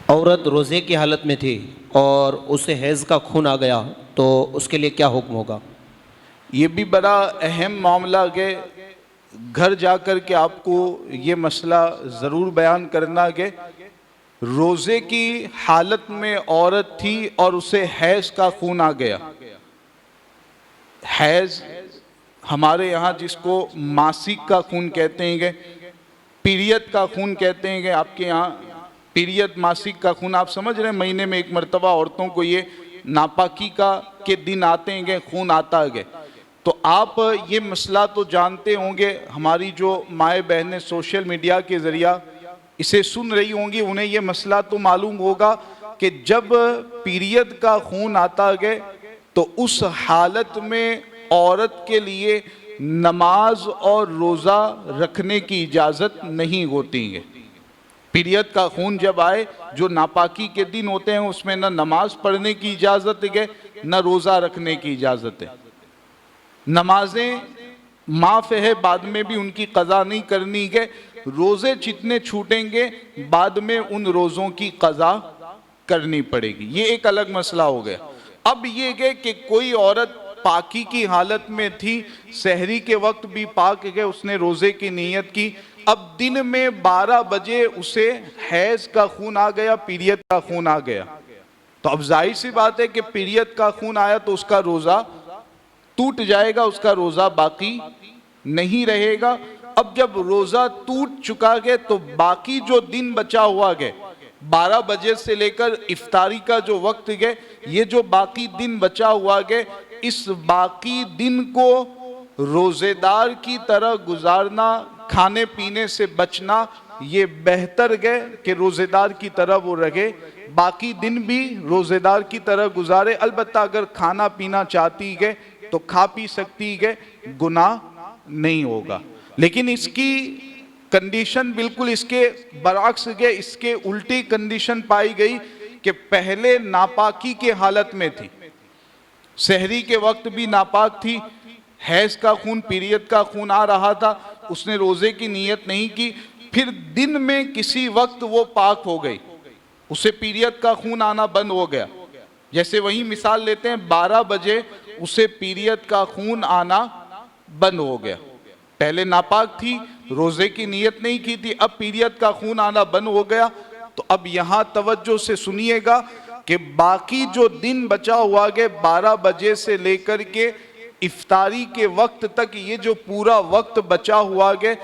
औरत रोज़े की हालत में थी और उसे हैज़ का खून आ गया तो उसके लिए क्या हुक्म होगा? ये भी बड़ा अहम मामला है। घर जाकर के आपको ये मसला ज़रूर बयान करना कि रोज़े की हालत में औरत थी और उसे हैज़ का खून आ गया। हैज़ हमारे यहाँ जिसको मासिक का खून कहते हैं, पीरियड का खून कहते हैं, आपके यहाँ पीरियड मासिक का खून, आप समझ रहे हैं, महीने में एक मरतबा औरतों को ये नापाकी का के दिन आते हैं, खून आता है। तो आप ये मसला तो जानते होंगे, हमारी जो माए बहनें सोशल मीडिया के ज़रिया इसे सुन रही होंगी, उन्हें ये मसला तो मालूम होगा कि जब पीरियड का खून आता है तो उस हालत में औरत के लिए नमाज और रोज़ा रखने की इजाज़त नहीं होती है। पीरियड का खून जब आए, जो नापाकी के दिन होते हैं, उसमें न नमाज पढ़ने की इजाज़त है न रोज़ा रखने की इजाज़त है। नमाजें माफ़ है, बाद में भी उनकी क़ज़ा नहीं करनी है। रोज़े जितने छूटेंगे बाद में उन रोज़ों की क़ज़ा करनी पड़ेगी, ये एक अलग मसला हो गया। अब ये है कि कोई औरत पाकी की हालत में थी, सहरी के वक्त भी पाक है, उसने रोज़े की नीयत की, अब दिन में 12 बजे उसे हैज़ का खून आ गया, पीरियड का खून आ गया। तो अब जाहिर सी बात है कि पीरियड का खून आया तो उसका रोज़ा टूट जाएगा, उसका रोज़ा बाकी नहीं रहेगा। अब जब रोज़ा टूट चुका है तो बाकी जो दिन बचा हुआ है, 12 बजे से लेकर इफ्तारी का जो वक्त है, ये जो बाकी दिन बचा हुआ है, इस बाकी दिन को रोज़ेदार की तरह गुजारना, खाने पीने से बचना, ये बेहतर है कि रोज़ेदार की तरह वो रहे, बाकी दिन भी रोज़ेदार की तरह गुजारे। अलबत्ता अगर खाना पीना चाहती है तो खा पी सकती है, गुनाह नहीं होगा। लेकिन इसकी कंडीशन बिल्कुल इसके बरअक्स है, इसके उल्टी कंडीशन पाई गई कि पहले नापाकी के हालत में थी, सहरी के वक्त भी नापाक थी, हैज़ का खून, पीरियड का खून आ रहा था, उसने रोज़े की नीयत नहीं की, फिर दिन में किसी वक्त वो पाक हो गई, उसे पीरियड का खून आना बंद हो गया। जैसे वही मिसाल लेते हैं, 12 बजे उसे पीरियड का खून आना बंद हो गया। पहले नापाक थी, रोज़े की नीयत नहीं की थी, अब पीरियड का खून आना बंद हो गया। तो अब यहाँ तवज्जो से सुनिएगा कि बाकी जो दिन बचा हुआ है, 12 बजे से लेकर के इफ्तारी के वक्त तक, ये जो पूरा वक्त बचा हुआ है,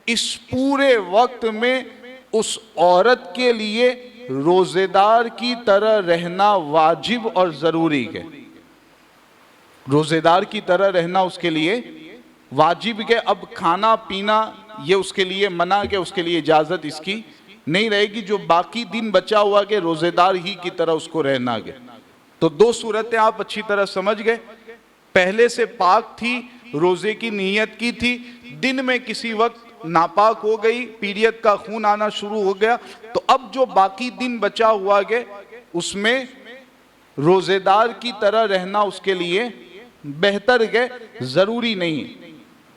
इस पूरे वक्त में उस औरत के लिए रोज़ेदार की तरह रहना वाजिब और ज़रूरी है। रोज़ेदार की तरह रहना उसके लिए वाजिब है। अब खाना पीना ये उसके लिए मना है, उसके लिए इजाज़त इसकी नहीं रहेगी। जो बाकी दिन बचा हुआ है, रोज़ेदार ही की तरह उसको रहना है। तो दो सूरतें आप अच्छी तरह समझ गए। पहले से पाक थी, रोज़े की नीयत की थी, दिन में किसी वक्त नापाक हो गई, पीरियड का खून आना शुरू हो गया, तो अब जो बाकी दिन बचा हुआ है उसमें रोज़ेदार की तरह रहना उसके लिए बेहतर है, ज़रूरी नहीं।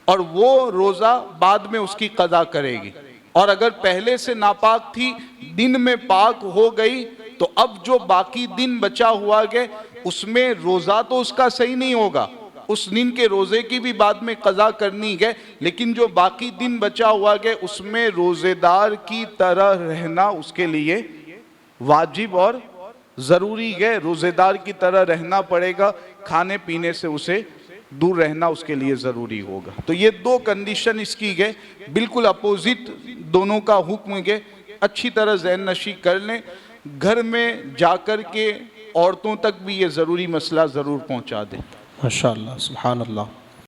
और वो रोज़ा बाद में उसकी क़ज़ा करेगी। और अगर पहले से नापाक थी, दिन में पाक हो गई, तो अब जो बाकी दिन बचा हुआ है उसमें रोज़ा तो उसका सही नहीं होगा, उस दिन के रोज़े की भी बाद में क़ज़ा करनी है, लेकिन जो बाकी दिन बचा हुआ है उसमें रोज़ेदार की तरह रहना उसके लिए वाजिब और ज़रूरी है। रोज़ेदार की तरह रहना पड़ेगा, खाने पीने से उसे दूर रहना उसके लिए ज़रूरी होगा। तो ये दो कंडीशन इसकी है, बिल्कुल अपोजिट दोनों का हुक्म है। अच्छी तरह ज़हन नशी कर लें, घर में जाकर के औरतों तक भी ये ज़रूरी मसला ज़रूर पहुँचा दें। माशाअल्लाह, सुभान अल्लाह।